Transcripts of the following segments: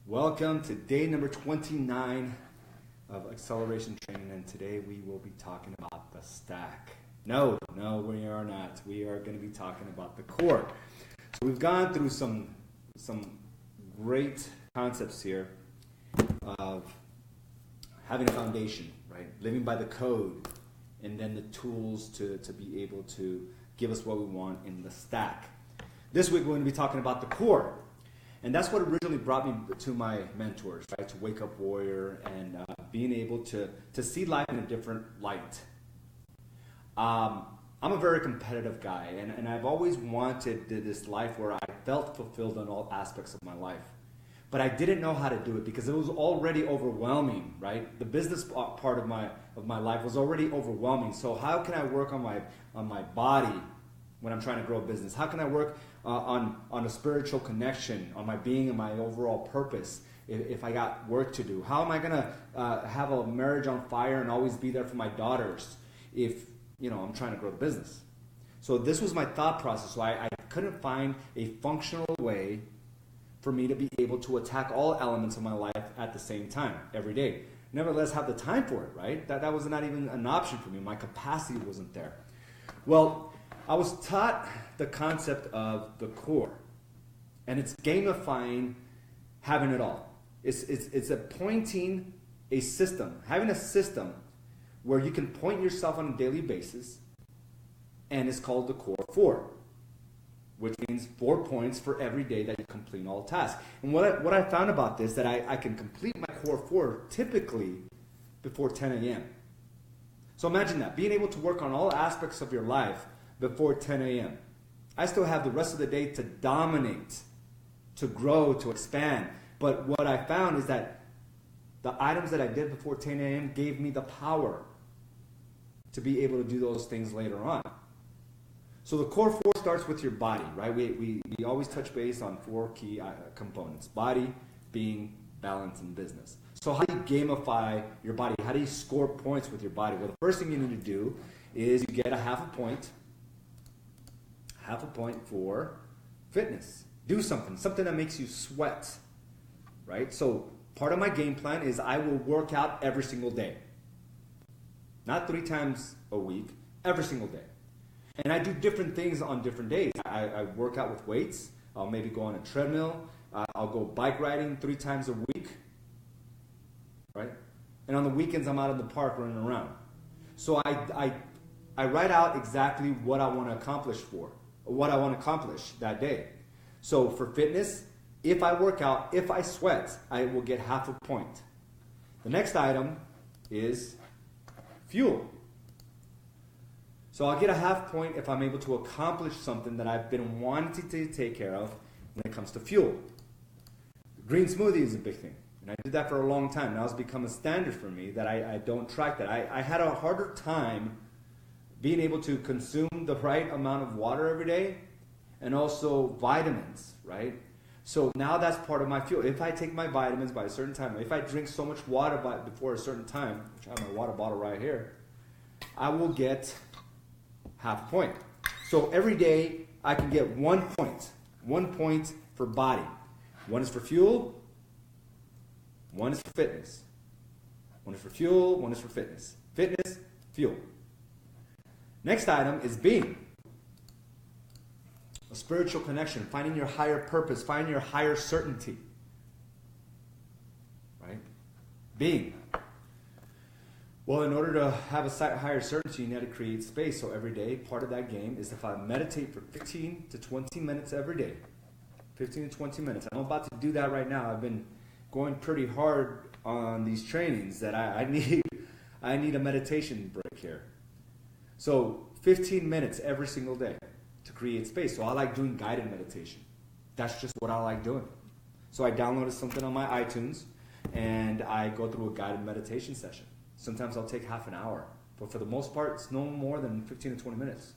Welcome to day number 29 of acceleration training, and today we will be talking about the stack. No, we are not. We are going to be talking about the core. So we've gone through some great concepts here of having a foundation, right? Living by the code, and then the tools to be able to give us what we want in the stack. This week we're going to be talking about the core. And that's what originally brought me to my mentors, right? To Wake Up Warrior and being able to see life in a different light. I'm a very competitive guy, and I've always wanted this life where I felt fulfilled in all aspects of my life. But I didn't know how to do it because it was already overwhelming, right? The business part of my life was already overwhelming. So how can I work on my body when I'm trying to grow a business? How can I work on a spiritual connection, on my being and my overall purpose if I got work to do? How am I going to have a marriage on fire and always be there for my daughters if I'm trying to grow the business? So this was my thought process. So I couldn't find a functional way for me to be able to attack all elements of my life at the same time every day. Nevertheless, have the time for it, right? That was not even an option for me. My capacity wasn't there. Well, I was taught the concept of the core, and it's gamifying having it all. It's appointing a system, having a system where you can point yourself on a daily basis, and it's called the Core 4, which means 4 points for every day that you complete all tasks. And what I found about this, that I can complete my Core 4 typically before 10 a.m. So imagine that, being able to work on all aspects of your life before 10 a.m. I still have the rest of the day to dominate, to grow, to expand. But what I found is that the items that I did before 10 a.m. gave me the power to be able to do those things later on. So the Core 4 starts with your body, right? We always touch base on 4 key components: body, being, balance, and business. So how do you gamify your body? How do you score points with your body? Well, the first thing you need to do is you get a half a point for fitness. Do something that makes you sweat, right? So part of my game plan is I will work out every single day. Not 3 times a week, every single day. And I do different things on different days. I work out with weights. I'll maybe go on a treadmill. I'll go bike riding 3 times a week, right? And on the weekends, I'm out in the park running around. So I write out exactly what I want to accomplish that day. So for fitness, if I work out, if I sweat, I will get half a point. The next item is fuel. So I'll get a half point if I'm able to accomplish something that I've been wanting to take care of when it comes to fuel. Green smoothie is a big thing. And I did that for a long time. Now it's become a standard for me that I don't track that. I had a harder time being able to consume the right amount of water every day and also vitamins, right? So now that's part of my fuel. If I take my vitamins by a certain time, if I drink so much water before a certain time, which I have my water bottle right here, I will get half a point. So every day I can get 1 point. 1 point for body. 1 is for fuel. 1 is for fitness. 1 is for fuel. 1 is for fitness. Fitness, fuel. Next item is being. A spiritual connection, finding your higher purpose, finding your higher certainty. Right? Being. Well, in order to have a higher certainty, you need to create space. So every day, part of that game is if I meditate for 15 to 20 minutes every day. 15 to 20 minutes. I'm about to do that right now. I've been going pretty hard on these trainings that I need a meditation break here. So 15 minutes every single day to create space. So I like doing guided meditation. That's just what I like doing. So I downloaded something on my iTunes and I go through a guided meditation session. Sometimes I'll take half an hour, but for the most part, it's no more than 15 to 20 minutes.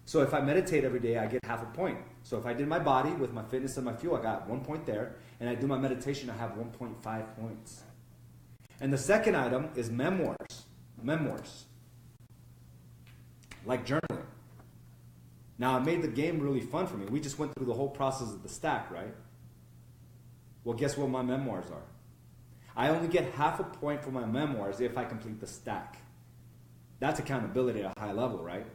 So if I meditate every day, I get half a point. So if I did my body with my fitness and my fuel, I got 1 point there, and I do my meditation, I have 1.5 points. And the second item is memoirs. Memoirs. Like journaling. Now, it made the game really fun for me. We just went through the whole process of the stack, right? Well, guess what my memoirs are? I only get half a point for my memoirs if I complete the stack. That's accountability at a high level, right?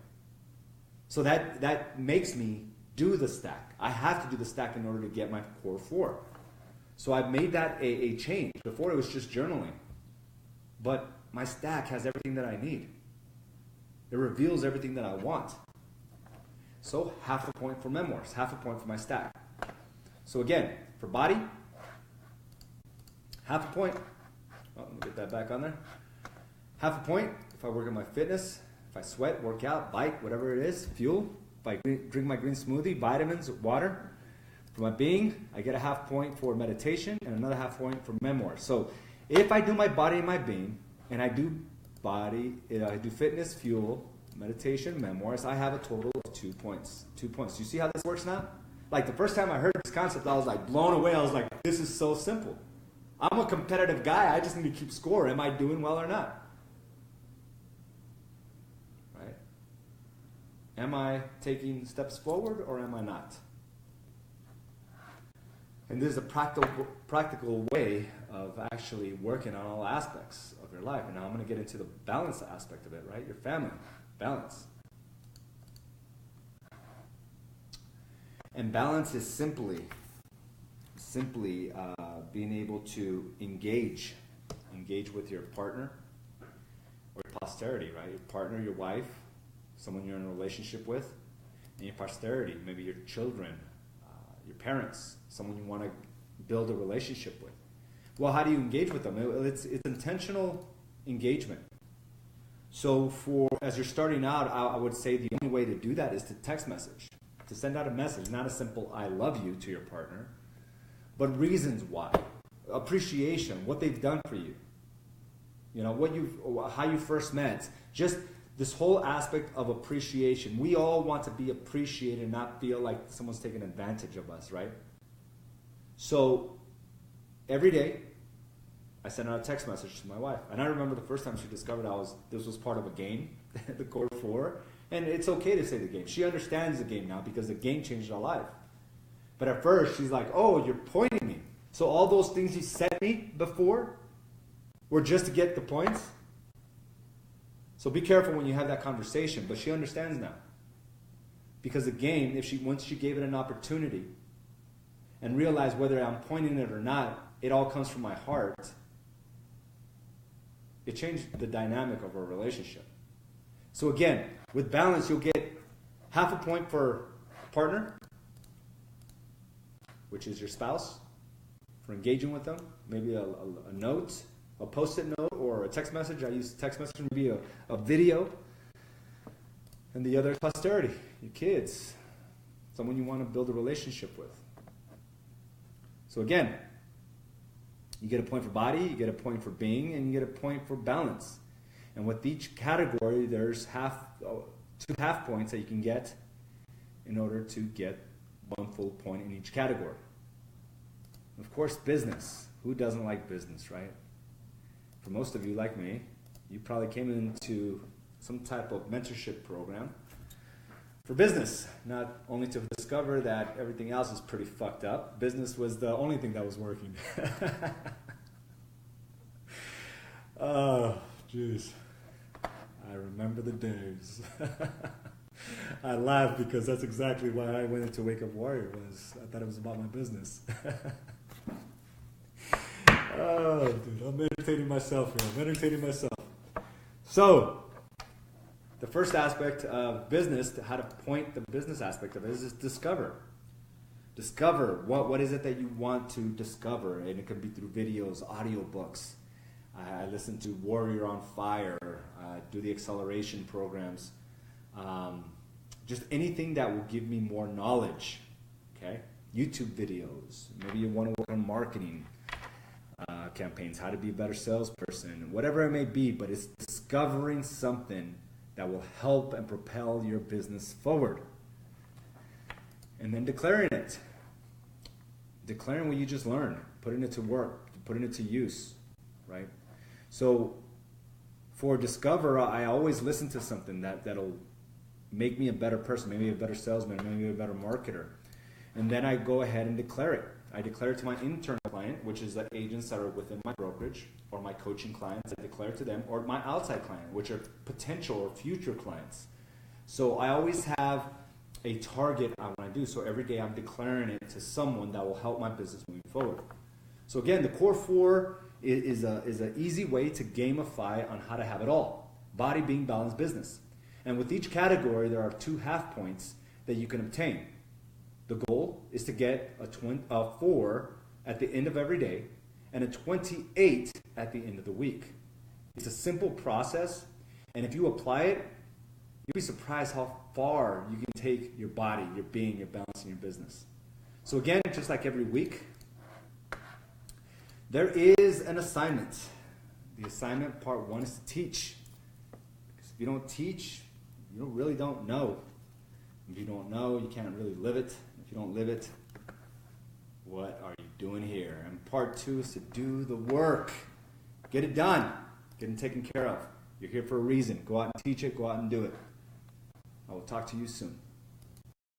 So that makes me do the stack. I have to do the stack in order to get my core 4. So I've made that a change. Before it was just journaling. But my stack has everything that I need. It reveals everything that I want. So half a point for memoirs, half a point for my stack. So again, for body, half a point. Oh, let me get that back on there. Half a point if I work on my fitness, if I sweat, work out, bike, whatever it is, fuel. If I drink my green smoothie, vitamins, water. For my being, I get a half point for meditation and another half point for memoirs. So if I do my body and my being, and I do fitness, fuel, meditation, memoirs, I have a total of 2 points. 2 points. You see how this works now? Like the first time I heard this concept, I was like blown away. I was like, this is so simple. I'm a competitive guy. I just need to keep score. Am I doing well or not? Right? Am I taking steps forward or am I not? And this is a practical way of actually working on all aspects of your life. And now I'm going to get into the balance aspect of it, right? Your family, balance. And balance is simply being able to engage with your partner or your posterity, right? Your partner, your wife, someone you're in a relationship with, and your posterity, maybe your children, your parents, someone you want to build a relationship with. Well, how do you engage with them? It's intentional engagement. So as you're starting out, I would say the only way to do that is to text message, to send out a message, not a simple "I love you" to your partner, but reasons why, appreciation, what they've done for you, how you first met, just this whole aspect of appreciation. We all want to be appreciated and not feel like someone's taking advantage of us, right? So every day, I send out a text message to my wife. And I remember the first time she discovered this was part of a game, the Core 4. And it's okay to say the game. She understands the game now because the game changed our life. But at first, she's like, oh, you're pointing me. So all those things you sent me before were just to get the points? So be careful when you have that conversation. But she understands now. Because the game, once she gave it an opportunity and realized whether I'm pointing it or not, it all comes from my heart. It changed the dynamic of our relationship. So again, with balance, you'll get half a point for partner, which is your spouse, for engaging with them. Maybe a note, a post-it note, or a text message. I use text message, maybe a video. And the other posterity, your kids, someone you want to build a relationship with. So again, you get a point for body, you get a point for being, and you get a point for balance. And with each category, there's 2 half points that you can get in order to get 1 full point in each category. Of course, business. Who doesn't like business, right? For most of you, like me, you probably came into some type of mentorship program for business, not only to discover that everything else is pretty fucked up. Business was the only thing that was working. Oh, jeez. I remember the days. I laugh because that's exactly why I went into Wake Up Warrior. I thought it was about my business. Oh, dude, I'm entertaining myself here. So, the first aspect of business, how to point the business aspect of it, is discover. Discover what is it that you want to discover, and it can be through videos, audiobooks. I listen to Warrior on Fire, do the acceleration programs, just anything that will give me more knowledge. Okay, YouTube videos. Maybe you want to work on marketing campaigns, how to be a better salesperson, whatever it may be. But it's discovering something that will help and propel your business forward. And then declaring it. Declaring what you just learned. Putting it to work. Putting it to use. Right? So, for Discover, I always listen to something that'll make me a better person. Maybe a better salesman. Maybe a better marketer. And then I go ahead and declare it. I declare it to my internal client, which is the agents that are within my brokerage, or my coaching clients, I declare it to them, or my outside client, which are potential or future clients. So I always have a target I want to do. So every day I'm declaring it to someone that will help my business moving forward. So again, the Core 4 is an easy way to gamify on how to have it all. Body, being, balance, business. And with each category, there are 2 half points that you can obtain. The goal is to get a 4 at the end of every day and a 28 at the end of the week. It's a simple process, and if you apply it, you'll be surprised how far you can take your body, your being, your balance, and your business. So again, just like every week, there is an assignment. The assignment, part 1, is to teach. Because if you don't teach, you really don't know. If you don't know, you can't really live it. If you don't live it, what are you doing here? And part 2 is to do the work. Get it done. Get it taken care of. You're here for a reason. Go out and teach it. Go out and do it. I will talk to you soon.